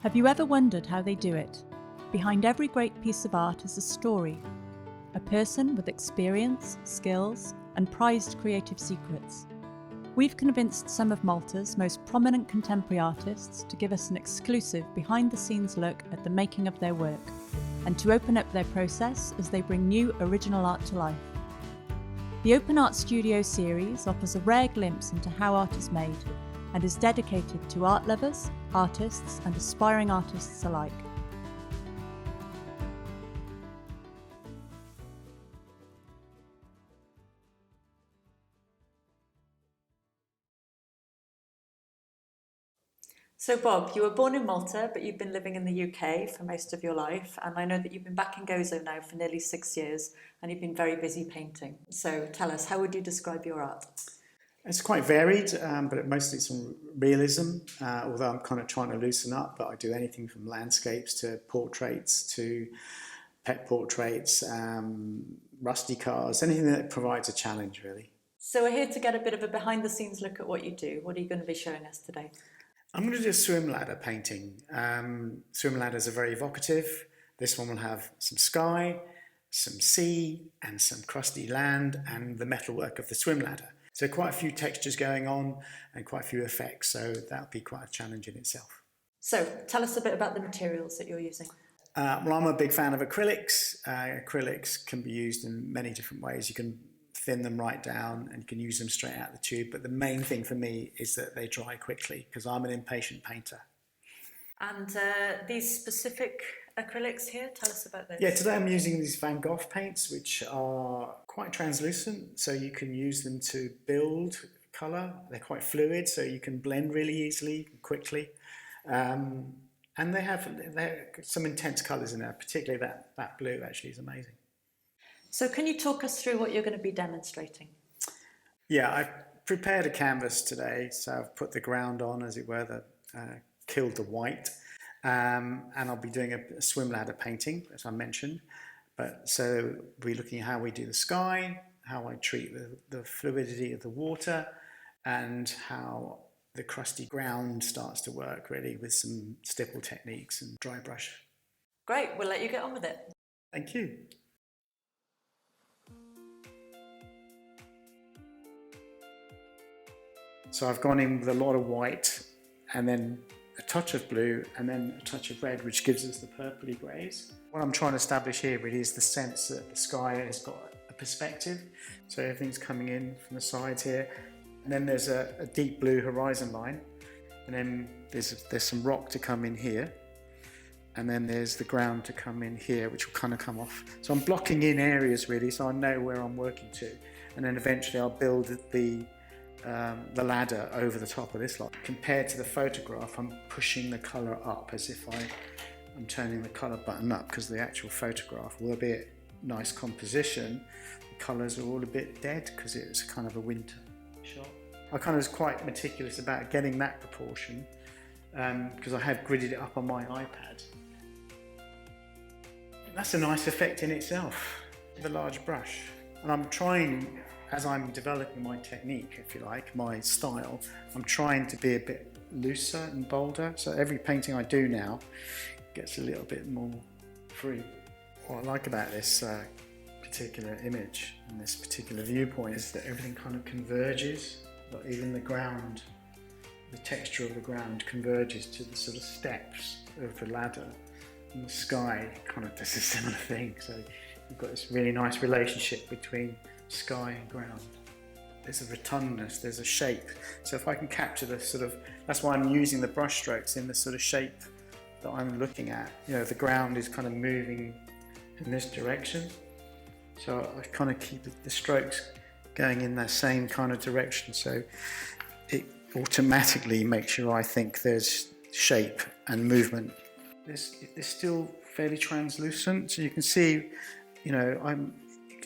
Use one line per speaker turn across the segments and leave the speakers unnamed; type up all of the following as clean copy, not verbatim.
Have you ever wondered how they do it? Behind every great piece of art is a story. A person with experience, skills, and prized creative secrets. We've convinced some of Malta's most prominent contemporary artists to give us an exclusive behind-the-scenes look at the making of their work, and to open up their process as they bring new original art to life. The Open Art Studio series offers a rare glimpse into how art is made, and is dedicated to art lovers, artists, and aspiring artists alike. So Bob, you were born in Malta, but you've been living in the UK for most of your life, and I know that you've been back in Gogh now for nearly 6 years, and you've been very busy painting. So tell us, how would you describe your art?
It's quite varied, but mostly some realism, although I'm kind of trying to loosen up, but I do anything from landscapes to portraits to pet portraits, rusty cars, anything that provides a challenge, really.
So we're here to get a bit of a behind-the-scenes look at what you do. What are you going to be showing us today?
I'm going to do a swim ladder painting. Swim ladders are very evocative. This one will have some sky, some sea, and some crusty land, and the metalwork of the swim ladder. So quite a few textures going on and quite a few effects, so that'll be quite a challenge in itself.
So tell us a bit about the materials that you're using.
Well, I'm a big fan of acrylics. Acrylics can be used in many different ways. You can thin them right down and you can use them straight out of the tube, but the main thing for me is that they dry quickly because I'm an impatient painter.
And these specific acrylics here, tell us about those.
Yeah, today I'm using these Van Gogh paints, which are quite translucent, so you can use them to build colour. They're quite fluid, so you can blend really easily, quickly. And they have some intense colours in there, particularly that blue actually is amazing. So
can you talk us through what you're going to be demonstrating?
Yeah, I prepared a canvas today, so I've put the ground on, as it were, killed the white. And I'll be doing a swim ladder painting, as I mentioned. So we're looking at how we do the sky, how I treat the fluidity of the water, and how the crusty ground starts to work, really, with some stipple techniques and dry brush.
Great, we'll let you get on with it.
Thank you. So I've gone in with a lot of white, and then a touch of blue, and then a touch of red, which gives us the purpley greys. What I'm trying to establish here really is the sense that the sky has got a perspective. So everything's coming in from the sides here. And then there's a deep blue horizon line. And then there's some rock to come in here. And then there's the ground to come in here, which will kind of come off. So I'm blocking in areas really, so I know where I'm working to. And then eventually I'll build the ladder over the top of this lot. Compared to the photograph, I'm pushing the colour up as if I'm turning the colour button up, because the actual photograph, albeit nice composition, the colours are all a bit dead because it's kind of a winter shot. I kind of was quite meticulous about getting that proportion because I have gridded it up on my iPad. That's a nice effect in itself, with a large brush. And I'm trying, as I'm developing my technique, if you like, my style, I'm trying to be a bit looser and bolder. So every painting I do now gets a little bit more free. What I like about this particular image and this particular viewpoint is that everything kind of converges. Like even the ground, the texture of the ground converges to the sort of steps of the ladder, and the sky kind of does a similar thing. So you've got this really nice relationship between sky and ground. There's a rotundness, there's a shape. So if I can capture the sort of, that's why I'm using the brush strokes in the sort of shape that I'm looking at. You know, the ground is kind of moving in this direction. So I kind of keep the strokes going in that same kind of direction. So it automatically makes sure I think there's shape and movement. It's still fairly translucent, so you can see, you know,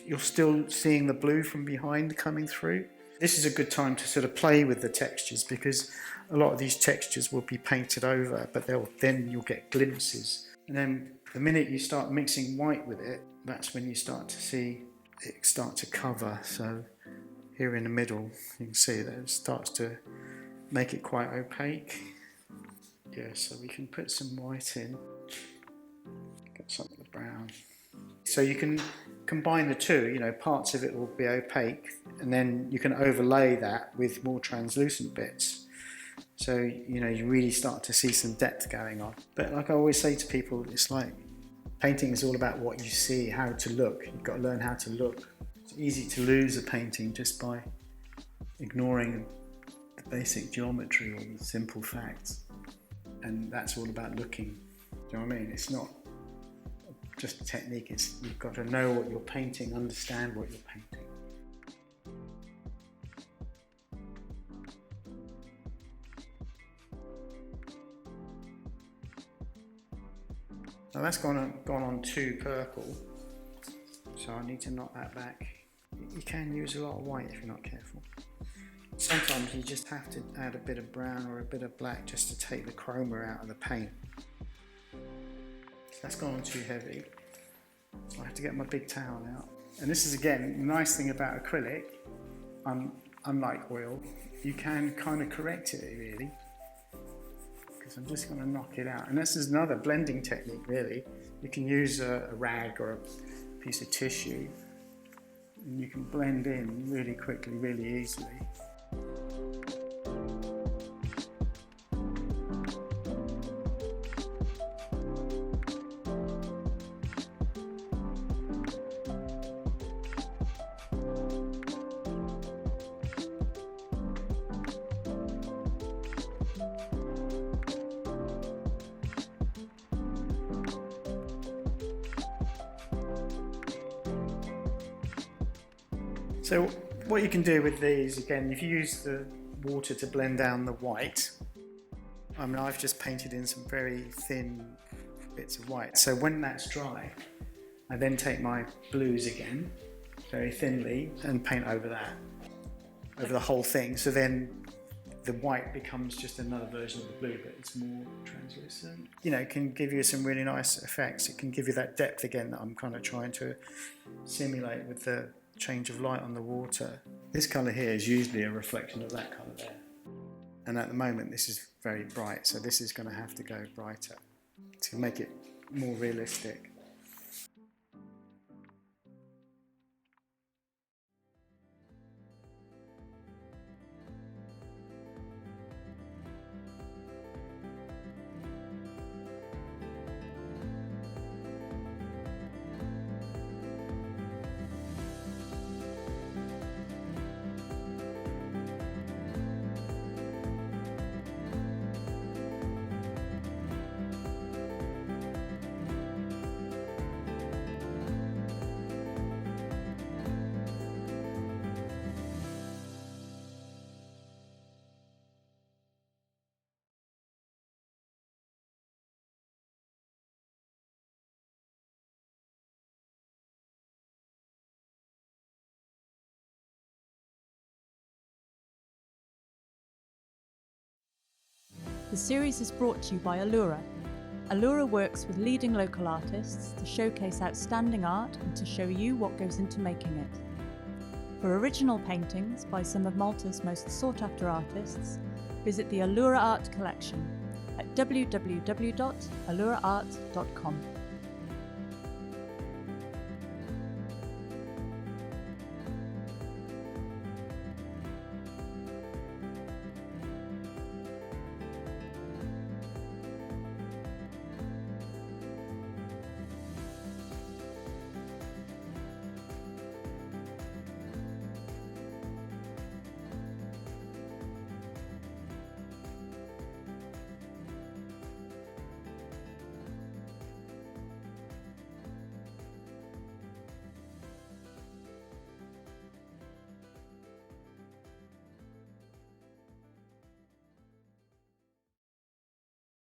you're still seeing the blue from behind coming through. This is a good time to sort of play with the textures, because a lot of these textures will be painted over, but then you'll get glimpses. And then the minute you start mixing white with it, that's when you start to see it start to cover. So here in the middle, you can see that it starts to make it quite opaque. Yeah, so we can put some white in, get some of the brown. So you can combine the two, you know, parts of it will be opaque, and then you can overlay that with more translucent bits. So, you know, you really start to see some depth going on. But like I always say to people, it's like painting is all about what you see, how to look. You've got to learn how to look. It's easy to lose a painting just by ignoring the basic geometry or the simple facts. And that's all about looking. Do you know what I mean? It's not just a technique, it's you've got to know what you're painting, understand what you're painting. Now that's gone on too purple, so I need to knock that back. You can use a lot of white if you're not careful. Sometimes you just have to add a bit of brown or a bit of black just to take the chroma out of the paint. That's gone on too heavy, so I have to get my big towel out. And this is, again, the nice thing about acrylic, unlike oil, you can kind of correct it really, because I'm just going to knock it out. And this is another blending technique really. You can use a rag or a piece of tissue, and you can blend in really quickly, really easily. So what you can do with these, again, if you use the water to blend down the white, I mean, I've just painted in some very thin bits of white. So when that's dry, I then take my blues again, very thinly, and paint over that, over the whole thing. So then the white becomes just another version of the blue, but it's more translucent. You know, it can give you some really nice effects. It can give you that depth again that I'm kind of trying to simulate with the change of light on the water. This colour here is usually a reflection of that colour there. And at the moment this is very bright, so this is going to have to go brighter to make it more realistic.
The series is brought to you by Allura. Allura works with leading local artists to showcase outstanding art and to show you what goes into making it. For original paintings by some of Malta's most sought-after artists, visit the Allura Art collection at www.alluraart.com.